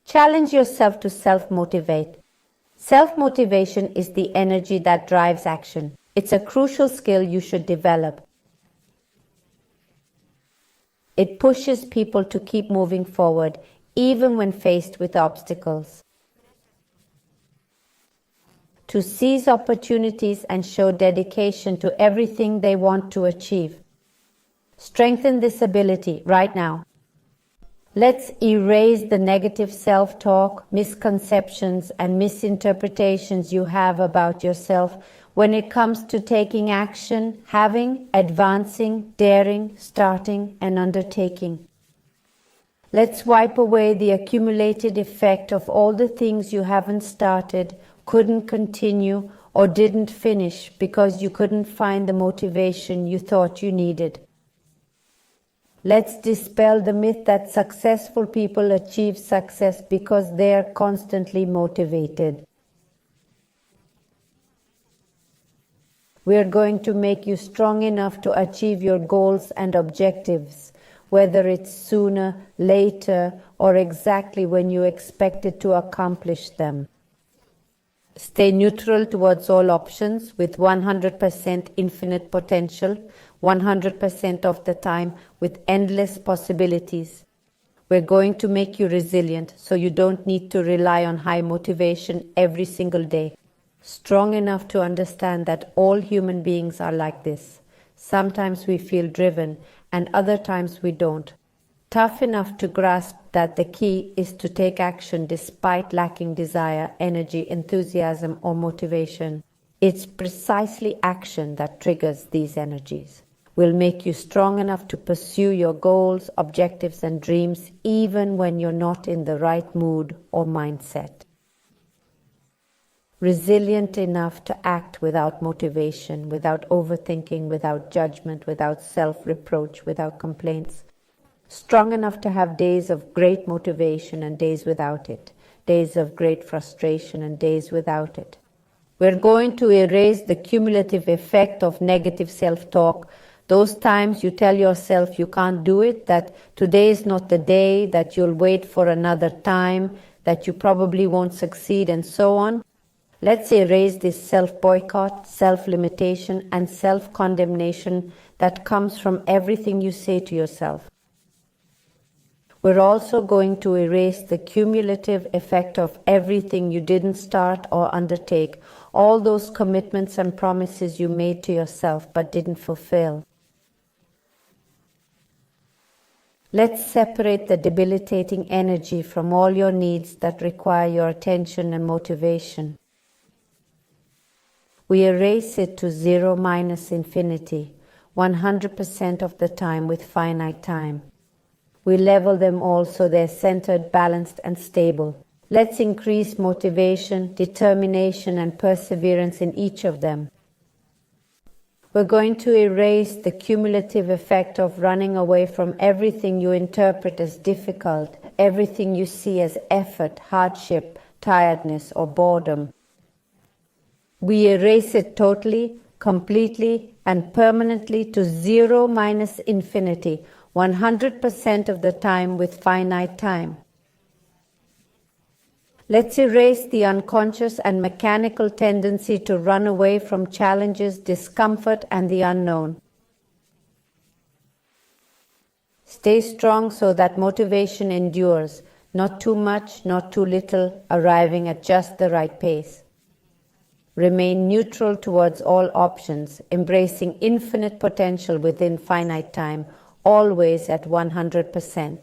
Challenge yourself to self-motivate. Self-motivation is the energy that drives action. It's a crucial skill you should develop. It pushes people to keep moving forward, even when faced with obstacles. To seize opportunities and show dedication to everything they want to achieve. Strengthen this ability right now. Let's erase the negative self-talk, misconceptions, and misinterpretations you have about yourself when it comes to taking action, having, advancing, daring, starting, and undertaking. Let's wipe away the accumulated effect of all the things you haven't started, couldn't continue, or didn't finish because you couldn't find the motivation you thought you needed. Let's dispel the myth that successful people achieve success because they are constantly motivated. We are going to make you strong enough to achieve your goals and objectives, whether it's sooner, later, or exactly when you expected to accomplish them. Stay neutral towards all options with 100% infinite potential, 100% of the time with endless possibilities. We're going to make you resilient so you don't need to rely on high motivation every single day. Strong enough to understand that all human beings are like this. Sometimes we feel driven and other times we don't. Tough enough to grasp that the key is to take action despite lacking desire, energy, enthusiasm, or motivation. It's precisely action that triggers these energies. Will make you strong enough to pursue your goals, objectives, and dreams even when you're not in the right mood or mindset. Resilient enough to act without motivation, without overthinking, without judgment, without self-reproach, without complaints. Strong enough to have days of great motivation and days without it, days of great frustration and days without it. We're going to erase the cumulative effect of negative self-talk, those times you tell yourself you can't do it, that today is not the day, that you'll wait for another time, that you probably won't succeed, and so on. Let's erase this self-boycott, self-limitation, and self-condemnation that comes from everything you say to yourself. We're also going to erase the cumulative effect of everything you didn't start or undertake, all those commitments and promises you made to yourself but didn't fulfill. Let's separate the debilitating energy from all your needs that require your attention and motivation. We erase it to 0 minus infinity, 100% of the time with finite time. We level them all so they're centered, balanced, and stable. Let's increase motivation, determination, and perseverance in each of them. We're going to erase the cumulative effect of running away from everything you interpret as difficult, everything you see as effort, hardship, tiredness, or boredom. We erase it totally, completely, and permanently to 0 minus infinity, 100% of the time with finite time. Let's erase the unconscious and mechanical tendency to run away from challenges, discomfort, and the unknown. Stay strong so that motivation endures, not too much, not too little, arriving at just the right pace. Remain neutral towards all options, embracing infinite potential within finite time, always at 100%.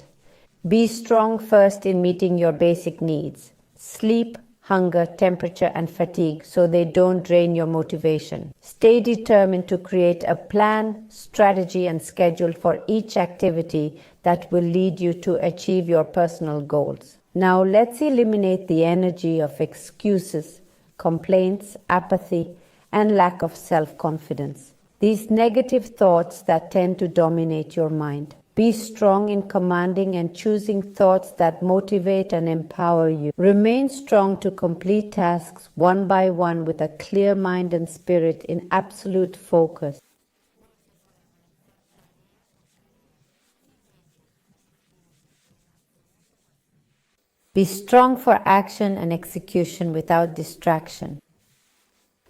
Be strong first in meeting your basic needs: sleep, hunger, temperature, and fatigue, so they don't drain your motivation. Stay determined to create a plan, strategy, and schedule for each activity that will lead you to achieve your personal goals. Now let's eliminate the energy of excuses, complaints, apathy, and lack of self-confidence. These negative thoughts that tend to dominate your mind. Be strong in commanding and choosing thoughts that motivate and empower you. Remain strong to complete tasks one by one with a clear mind and spirit in absolute focus. Be strong for action and execution without distraction.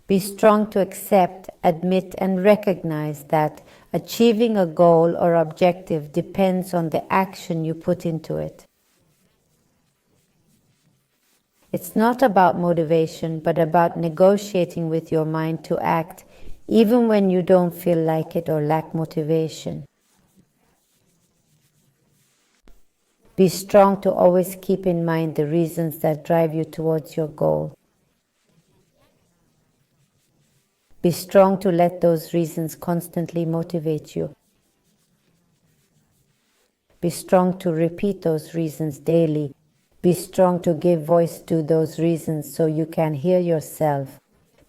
Be strong to accept, admit, and recognize that achieving a goal or objective depends on the action you put into it. It's not about motivation, but about negotiating with your mind to act, even when you don't feel like it or lack motivation. Be strong to always keep in mind the reasons that drive you towards your goal. Be strong to let those reasons constantly motivate you. Be strong to repeat those reasons daily. Be strong to give voice to those reasons so you can hear yourself.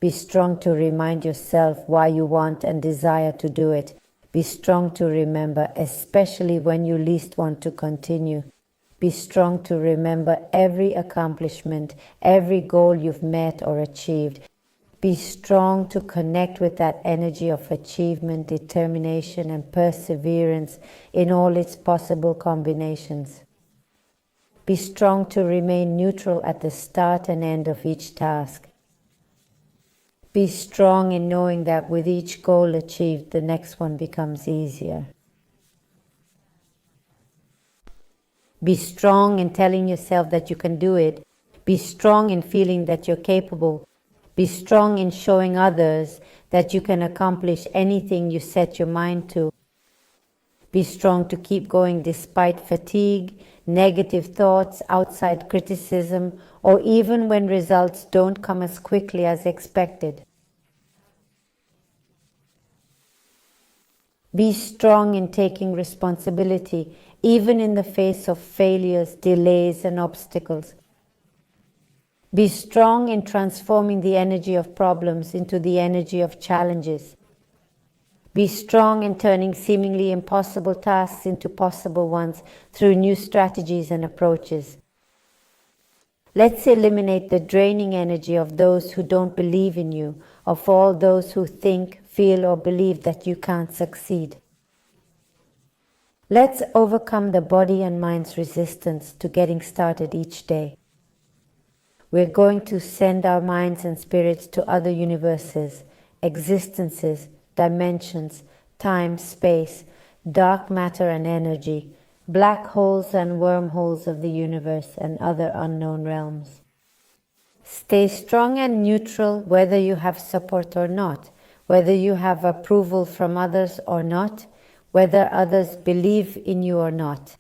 Be strong to remind yourself why you want and desire to do it. Be strong to remember, especially when you least want to continue. Be strong to remember every accomplishment, every goal you've met or achieved. Be strong to connect with that energy of achievement, determination, and perseverance in all its possible combinations. Be strong to remain neutral at the start and end of each task. Be strong in knowing that with each goal achieved, the next one becomes easier. Be strong in telling yourself that you can do it. Be strong in feeling that you're capable. Be strong in showing others that you can accomplish anything you set your mind to. Be strong to keep going despite fatigue, negative thoughts, outside criticism, or even when results don't come as quickly as expected. Be strong in taking responsibility, even in the face of failures, delays, and obstacles. Be strong in transforming the energy of problems into the energy of challenges. Be strong in turning seemingly impossible tasks into possible ones through new strategies and approaches. Let's eliminate the draining energy of those who don't believe in you, of all those who think, feel, or believe that you can't succeed. Let's overcome the body and mind's resistance to getting started each day. We're going to send our minds and spirits to other universes, existences, dimensions, time, space, dark matter and energy, black holes and wormholes of the universe and other unknown realms. Stay strong and neutral whether you have support or not, whether you have approval from others or not, whether others believe in you or not.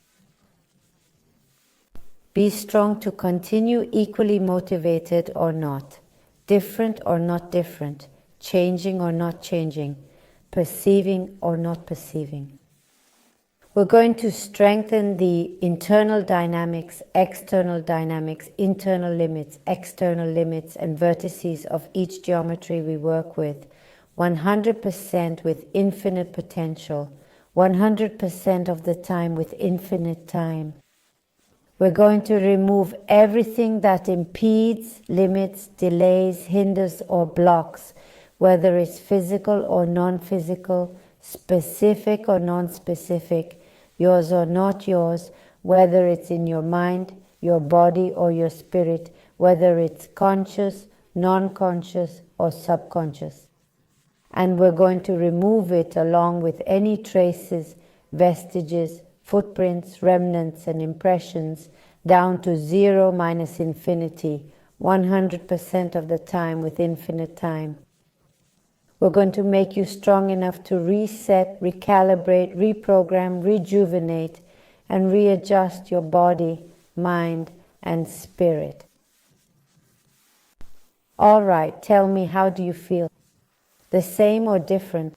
Be strong to continue equally motivated or not, different or not different, changing or not changing, perceiving or not perceiving. We're going to strengthen the internal dynamics, internal limits, external limits, and vertices of each geometry we work with, 100% with infinite potential, 100% of the time with infinite time. We're going to remove everything that impedes, limits, delays, hinders, or blocks, whether it's physical or non-physical, specific or non-specific, yours or not yours, whether it's in your mind, your body, or your spirit, whether it's conscious, non-conscious, or subconscious. And we're going to remove it along with any traces, vestiges, footprints, remnants, and impressions down to 0 minus infinity, 100% of the time with infinite time. We're going to make you strong enough to reset, recalibrate, reprogram, rejuvenate, and readjust your body, mind, and spirit. All right, tell me, how do you feel? The same or different?